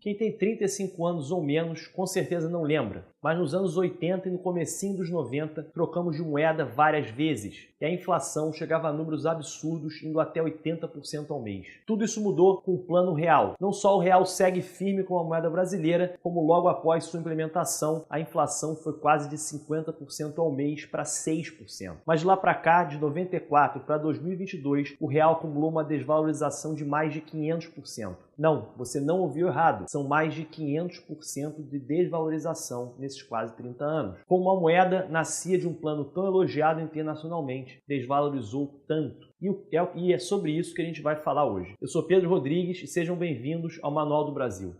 Quem tem 35 anos ou menos com certeza não lembra, mas nos anos 80 e no comecinho dos 90 trocamos de moeda várias vezes e a inflação chegava a números absurdos, indo até 80% ao mês. Tudo isso mudou com o Plano Real. Não só o real segue firme com a moeda brasileira, como logo após sua implementação a inflação foi quase de 50% ao mês para 6%. Mas de lá para cá, de 94 para 2022, o real acumulou uma desvalorização de mais de 500%. Não, você não ouviu errado. São mais de 500% de desvalorização nesses quase 30 anos. Como uma moeda nascia de um plano tão elogiado internacionalmente, desvalorizou tanto. E é sobre isso que a gente vai falar hoje. Eu sou Pedro Rodrigues e sejam bem-vindos ao Manual do Brasil.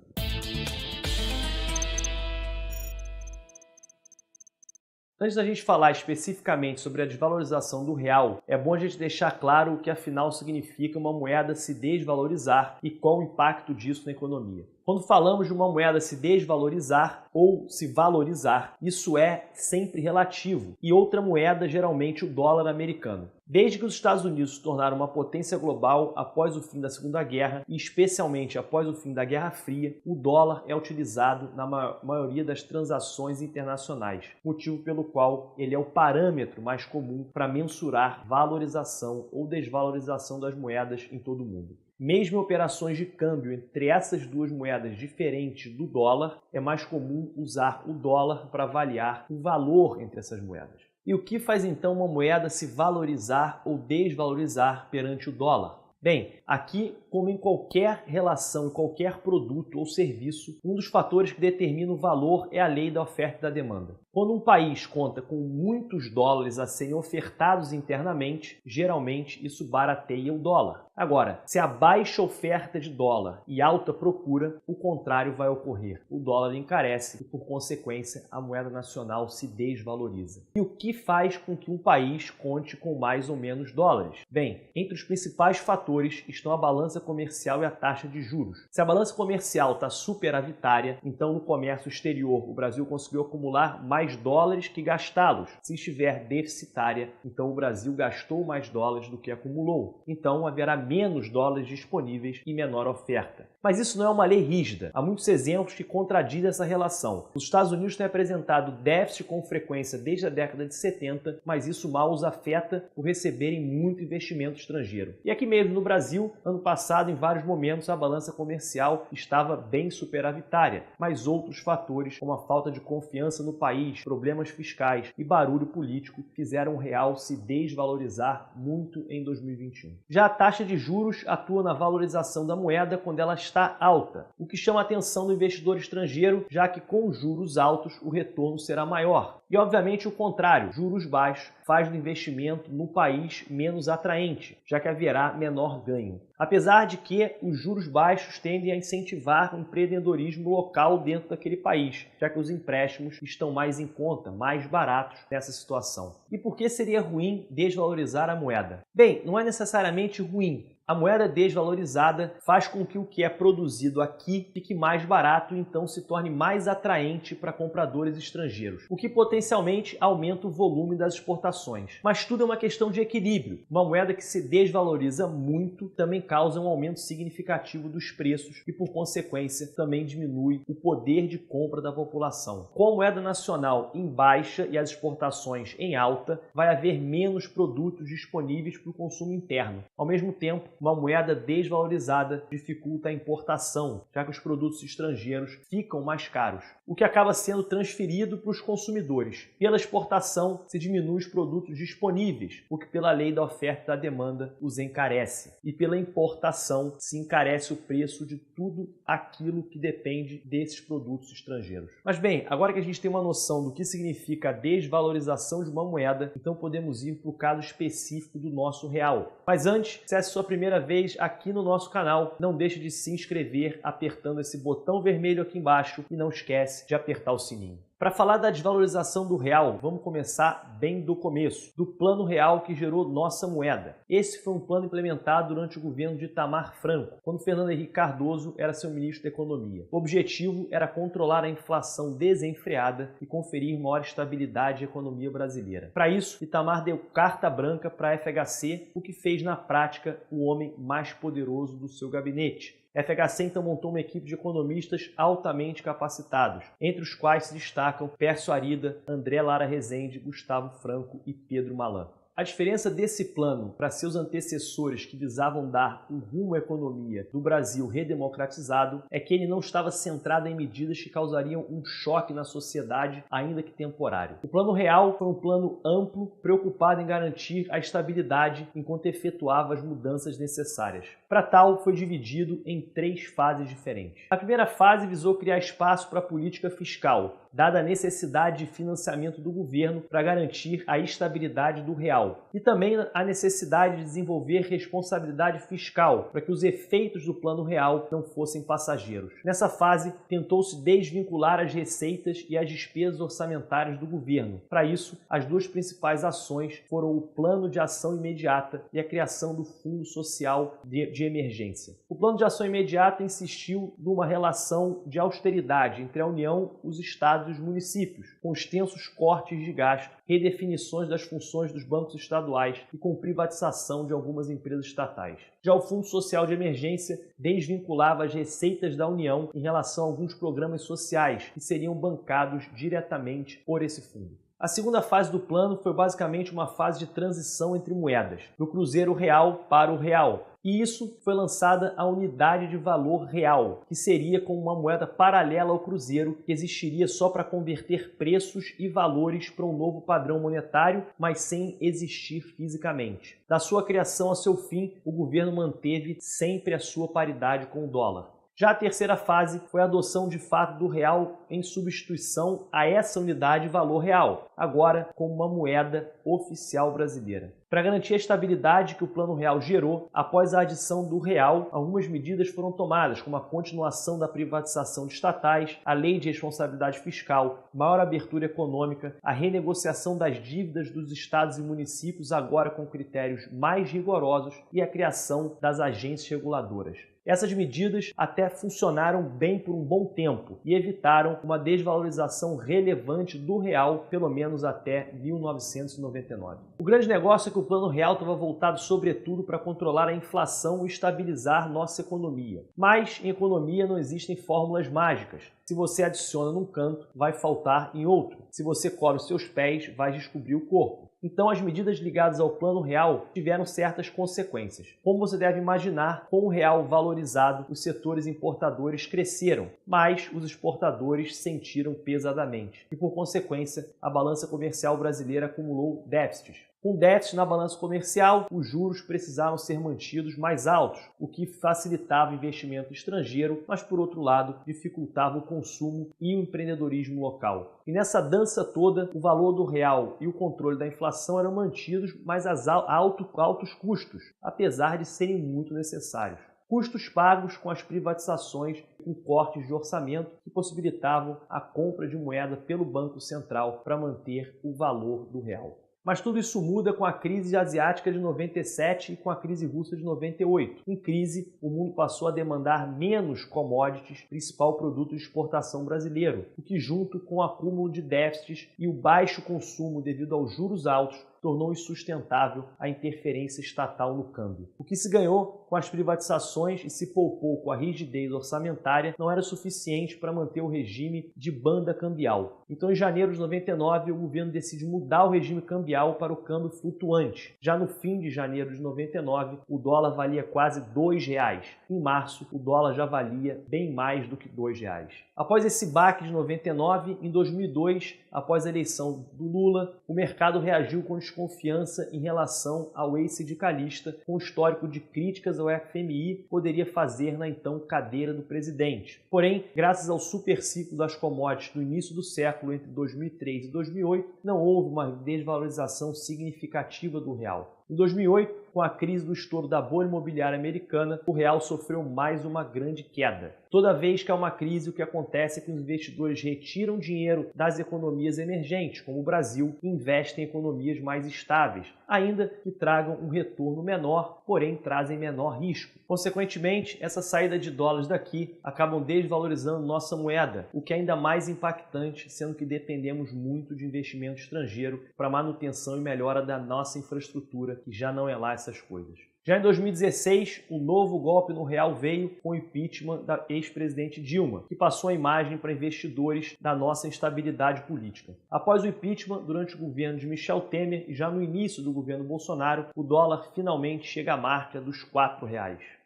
Antes da gente falar especificamente sobre a desvalorização do real, é bom a gente deixar claro o que afinal significa uma moeda se desvalorizar e qual o impacto disso na economia. Quando falamos de uma moeda se desvalorizar ou se valorizar, isso é sempre relativo, e outra moeda geralmente o dólar americano. Desde que os Estados Unidos se tornaram uma potência global após o fim da Segunda Guerra, e especialmente após o fim da Guerra Fria, o dólar é utilizado na maioria das transações internacionais, motivo pelo qual ele é o parâmetro mais comum para mensurar valorização ou desvalorização das moedas em todo o mundo. Mesmo em operações de câmbio entre essas duas moedas diferentes do dólar, é mais comum usar o dólar para avaliar o valor entre essas moedas. E o que faz então uma moeda se valorizar ou desvalorizar perante o dólar? Bem, aqui, como em qualquer relação, em qualquer produto ou serviço, um dos fatores que determina o valor é a lei da oferta e da demanda. Quando um país conta com muitos dólares a serem ofertados internamente, geralmente isso barateia o dólar. Agora, se há baixa oferta de dólar e alta procura, o contrário vai ocorrer. O dólar encarece e, por consequência, a moeda nacional se desvaloriza. E o que faz com que um país conte com mais ou menos dólares? Bem, entre os principais fatores estão a balança comercial e a taxa de juros. Se a balança comercial está superavitária, então no comércio exterior o Brasil conseguiu acumular mais dólares que gastá-los. Se estiver deficitária, então o Brasil gastou mais dólares do que acumulou. Então haverá menos dólares disponíveis e menor oferta. Mas isso não é uma lei rígida. Há muitos exemplos que contradizem essa relação. Os Estados Unidos têm apresentado déficit com frequência desde a década de 70, mas isso mal os afeta por receberem muito investimento estrangeiro. E aqui mesmo no Brasil, ano passado, em vários momentos, a balança comercial estava bem superavitária, mas outros fatores, como a falta de confiança no país, problemas fiscais e barulho político, fizeram o real se desvalorizar muito em 2021. Já a taxa de juros atua na valorização da moeda quando ela está alta, o que chama a atenção do investidor estrangeiro, já que com juros altos o retorno será maior. E obviamente o contrário, juros baixos faz do investimento no país menos atraente, já que haverá menor ganho. Apesar de que os juros baixos tendem a incentivar o empreendedorismo local dentro daquele país, já que os empréstimos estão mais em conta, mais baratos nessa situação. E por que seria ruim desvalorizar a moeda? Bem, não é necessariamente ruim. A moeda desvalorizada faz com que o que é produzido aqui fique mais barato e então se torne mais atraente para compradores estrangeiros, o que potencialmente aumenta o volume das exportações. Mas tudo é uma questão de equilíbrio. Uma moeda que se desvaloriza muito também causa um aumento significativo dos preços e, por consequência, também diminui o poder de compra da população. Com a moeda nacional em baixa e as exportações em alta, vai haver menos produtos disponíveis para o consumo interno. Ao mesmo tempo, uma moeda desvalorizada dificulta a importação, já que os produtos estrangeiros ficam mais caros, o que acaba sendo transferido para os consumidores. Pela exportação, se diminui os produtos disponíveis, o que pela lei da oferta e da demanda os encarece. E pela importação, se encarece o preço de tudo aquilo que depende desses produtos estrangeiros. Mas bem, agora que a gente tem uma noção do que significa a desvalorização de uma moeda, então podemos ir para o caso específico do nosso real. Mas antes, se essa é a sua primeira vez aqui no nosso canal, não deixe de se inscrever apertando esse botão vermelho aqui embaixo e não esquece de apertar o sininho. Para falar da desvalorização do real, vamos começar bem do começo, do plano real que gerou nossa moeda. Esse foi um plano implementado durante o governo de Itamar Franco, quando Fernando Henrique Cardoso era seu ministro da Economia. O objetivo era controlar a inflação desenfreada e conferir maior estabilidade à economia brasileira. Para isso, Itamar deu carta branca para a FHC, o que fez na prática o homem mais poderoso do seu gabinete. A FHC então montou uma equipe de economistas altamente capacitados, entre os quais se destacam Pércio Arida, André Lara Rezende, Gustavo Franco e Pedro Malan. A diferença desse plano para seus antecessores que visavam dar um rumo à economia do Brasil redemocratizado é que ele não estava centrado em medidas que causariam um choque na sociedade, ainda que temporário. O Plano Real foi um plano amplo, preocupado em garantir a estabilidade enquanto efetuava as mudanças necessárias. Para tal, foi dividido em 3 fases diferentes. A primeira fase visou criar espaço para a política fiscal, dada a necessidade de financiamento do governo para garantir a estabilidade do real, e também a necessidade de desenvolver responsabilidade fiscal para que os efeitos do Plano Real não fossem passageiros. Nessa fase, tentou-se desvincular as receitas e as despesas orçamentárias do governo. Para isso, as 2 principais ações foram o Plano de Ação Imediata e a criação do Fundo Social de Emergência. O Plano de Ação Imediata insistiu numa relação de austeridade entre a União, os estados e os municípios, com extensos cortes de gasto, redefinições das funções dos bancos estaduais e com privatização de algumas empresas estatais. Já o Fundo Social de Emergência desvinculava as receitas da União em relação a alguns programas sociais que seriam bancados diretamente por esse fundo. A segunda fase do plano foi basicamente uma fase de transição entre moedas, do cruzeiro real para o real. E isso foi lançada a unidade de valor real, que seria como uma moeda paralela ao cruzeiro, que existiria só para converter preços e valores para um novo padrão monetário, mas sem existir fisicamente. Da sua criação ao seu fim, o governo manteve sempre a sua paridade com o dólar. Já a terceira fase foi a adoção de fato do real em substituição a essa unidade de valor real, agora como uma moeda oficial brasileira. Para garantir a estabilidade que o Plano Real gerou, após a adição do real, algumas medidas foram tomadas, como a continuação da privatização de estatais, a lei de responsabilidade fiscal, maior abertura econômica, a renegociação das dívidas dos estados e municípios, agora com critérios mais rigorosos, e a criação das agências reguladoras. Essas medidas até funcionaram bem por um bom tempo e evitaram uma desvalorização relevante do real, pelo menos até 1999. O grande negócio é que o Plano Real estava voltado sobretudo para controlar a inflação e estabilizar nossa economia. Mas em economia não existem fórmulas mágicas. Se você adiciona num canto, vai faltar em outro. Se você cobre os seus pés, vai descobrir o corpo. Então as medidas ligadas ao Plano Real tiveram certas consequências. Como você deve imaginar, com o real valorizado, os setores importadores cresceram, mas os exportadores sentiram pesadamente. E por consequência, a balança comercial brasileira acumulou déficits. Com déficit na balança comercial, os juros precisaram ser mantidos mais altos, o que facilitava o investimento estrangeiro, mas por outro lado dificultava o consumo e o empreendedorismo local. E nessa dança toda, o valor do real e o controle da inflação eram mantidos, mas a altos custos, apesar de serem muito necessários. Custos pagos com as privatizações e com cortes de orçamento que possibilitavam a compra de moeda pelo Banco Central para manter o valor do real. Mas tudo isso muda com a crise asiática de 97 e com a crise russa de 98. Em crise, o mundo passou a demandar menos commodities, principal produto de exportação brasileiro, o que, junto com o acúmulo de déficits e o baixo consumo devido aos juros altos, tornou insustentável a interferência estatal no câmbio. O que se ganhou com as privatizações e se poupou com a rigidez orçamentária não era suficiente para manter o regime de banda cambial. Então, em janeiro de 99, o governo decide mudar o regime cambial para o câmbio flutuante. Já no fim de janeiro de 99, o dólar valia quase R$2. Em março, o dólar já valia bem mais do que R$2. Após esse baque de 99, em 2002, após a eleição do Lula, o mercado reagiu com desconfiança em relação ao ex-sindicalista, com o histórico de críticas ao FMI poderia fazer na então cadeira do presidente. Porém, graças ao superciclo das commodities do início do século, entre 2003 e 2008, não houve uma desvalorização significativa do real. Em 2008, com a crise do estouro da bolha imobiliária americana, o real sofreu mais uma grande queda. Toda vez que há uma crise, o que acontece é que os investidores retiram dinheiro das economias emergentes, como o Brasil, e investem em economias mais estáveis, ainda que tragam um retorno menor, porém trazem menor risco. Consequentemente, essa saída de dólares daqui acabam desvalorizando nossa moeda, o que é ainda mais impactante, sendo que dependemos muito de investimento estrangeiro para manutenção e melhora da nossa infraestrutura, que já não é lá essas coisas. Já em 2016, o novo golpe no real veio com o impeachment da ex-presidente Dilma, que passou a imagem para investidores da nossa instabilidade política. Após o impeachment, durante o governo de Michel Temer e já no início do governo Bolsonaro, o dólar finalmente chega à marca dos R$ 4.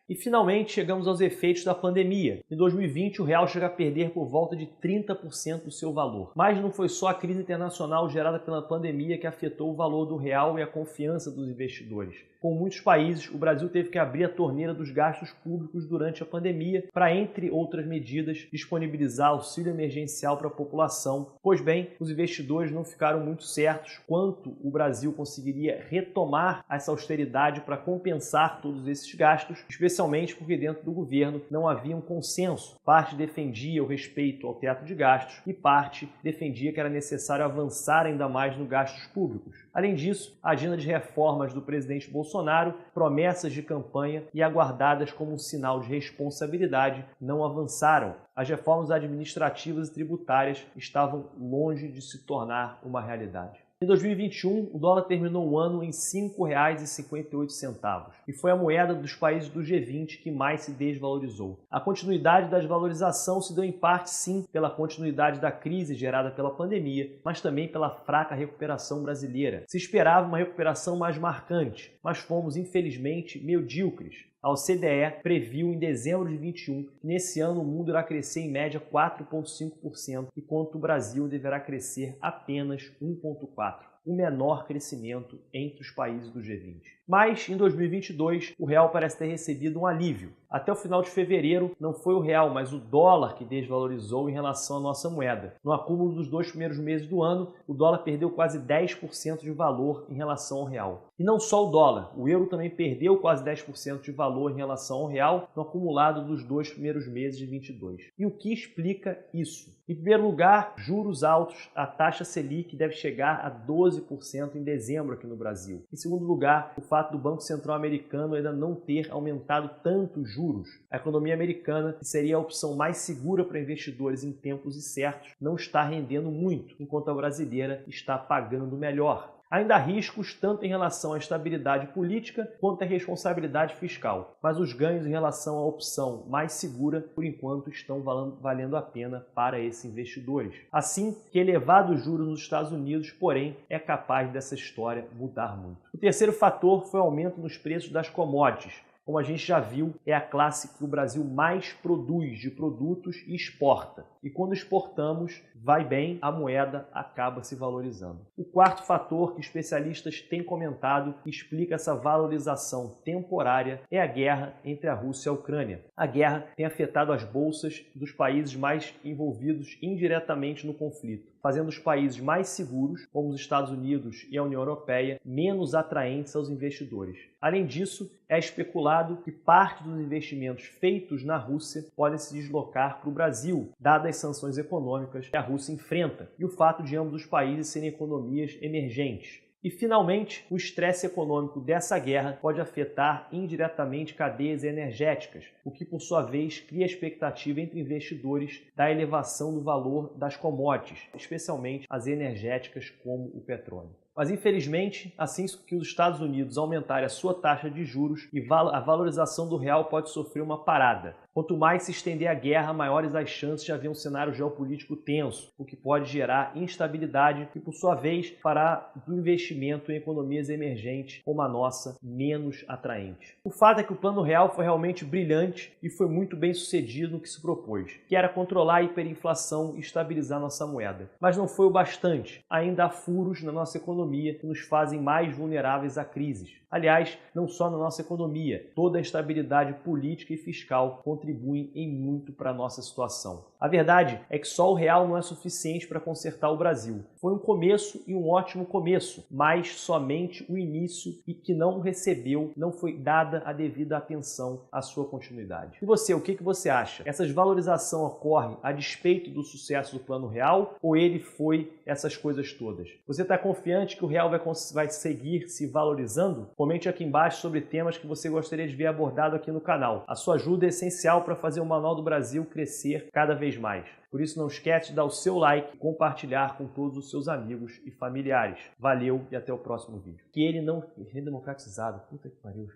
E finalmente chegamos aos efeitos da pandemia. Em 2020, o real chega a perder por volta de 30% do seu valor. Mas não foi só a crise internacional gerada pela pandemia que afetou o valor do real e a confiança dos investidores. Como muitos países, o Brasil teve que abrir a torneira dos gastos públicos durante a pandemia para, entre outras medidas, disponibilizar auxílio emergencial para a população. Pois bem, os investidores não ficaram muito certos quanto o Brasil conseguiria retomar essa austeridade para compensar todos esses gastos, especialmente porque dentro do governo não havia um consenso. Parte defendia o respeito ao teto de gastos e parte defendia que era necessário avançar ainda mais nos gastos públicos. Além disso, a agenda de reformas do presidente Bolsonaro, promessas de campanha e aguardadas como um sinal de responsabilidade, não avançaram. As reformas administrativas e tributárias estavam longe de se tornar uma realidade. Em 2021, o dólar terminou o ano em R$ 5,58 e foi a moeda dos países do G20 que mais se desvalorizou. A continuidade da desvalorização se deu em parte, sim, pela continuidade da crise gerada pela pandemia, mas também pela fraca recuperação brasileira. Se esperava uma recuperação mais marcante, mas fomos, infelizmente, medíocres. A OCDE previu em dezembro de 2021 que nesse ano o mundo irá crescer em média 4,5%, enquanto o Brasil deverá crescer apenas 1,4%, o menor crescimento entre os países do G20. Mas, em 2022, o real parece ter recebido um alívio. Até o final de fevereiro, não foi o real, mas o dólar que desvalorizou em relação à nossa moeda. No acúmulo dos 2 primeiros meses do ano, o dólar perdeu quase 10% de valor em relação ao real. E não só o dólar, o euro também perdeu quase 10% de valor em relação ao real no acumulado dos 2 primeiros meses de 22. E o que explica isso? Em primeiro lugar, juros altos. A taxa Selic deve chegar a 12% em dezembro aqui no Brasil. Em segundo lugar, o fato do Banco Central americano ainda não ter aumentado tanto os juros. A economia americana, que seria a opção mais segura para investidores em tempos incertos, não está rendendo muito, enquanto a brasileira está pagando melhor. Ainda há riscos tanto em relação à estabilidade política quanto à responsabilidade fiscal, mas os ganhos em relação à opção mais segura, por enquanto, estão valendo a pena para esses investidores. Assim que elevados juros nos Estados Unidos, porém, é capaz dessa história mudar muito. O terceiro fator foi o aumento nos preços das commodities. Como a gente já viu, é a classe que o Brasil mais produz de produtos e exporta. E quando exportamos, vai bem, a moeda acaba se valorizando. O quarto fator que especialistas têm comentado que explica essa valorização temporária é a guerra entre a Rússia e a Ucrânia. A guerra tem afetado as bolsas dos países mais envolvidos indiretamente no conflito, fazendo os países mais seguros, como os Estados Unidos e a União Europeia, menos atraentes aos investidores. Além disso, é especulado que parte dos investimentos feitos na Rússia podem se deslocar para o Brasil, dadas as sanções econômicas que a Rússia enfrenta e o fato de ambos os países serem economias emergentes. E, finalmente, o estresse econômico dessa guerra pode afetar indiretamente cadeias energéticas, o que, por sua vez, cria expectativa entre investidores da elevação do valor das commodities, especialmente as energéticas como o petróleo. Mas, infelizmente, assim que os Estados Unidos aumentarem a sua taxa de juros, a valorização do real pode sofrer uma parada. Quanto mais se estender a guerra, maiores as chances de haver um cenário geopolítico tenso, o que pode gerar instabilidade e, por sua vez, fará do investimento em economias emergentes como a nossa menos atraente. O fato é que o Plano Real foi realmente brilhante e foi muito bem sucedido no que se propôs, que era controlar a hiperinflação e estabilizar nossa moeda. Mas não foi o bastante. Ainda há furos na nossa economia que nos fazem mais vulneráveis a crises. Aliás, não só na nossa economia, toda a instabilidade política e fiscal contribuem em muito para a nossa situação. A verdade é que só o real não é suficiente para consertar o Brasil. Foi um começo e um ótimo começo, mas somente o início e que não recebeu, não foi dada a devida atenção à sua continuidade. E você, o que você acha? Essa desvalorização ocorre a despeito do sucesso do Plano Real ou ele foi essas coisas todas? Você está confiante que o real vai seguir se valorizando? Comente aqui embaixo sobre temas que você gostaria de ver abordado aqui no canal. A sua ajuda é essencial para fazer o Manual do Brasil crescer cada vez mais. Por isso não esquece de dar o seu like e compartilhar com todos os seus amigos e familiares. Valeu e até o próximo vídeo. Que ele não... Redemocratizado. Puta que pariu,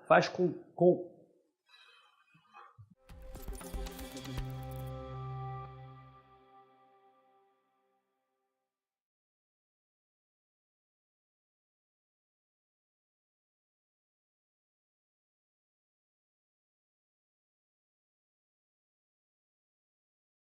faz com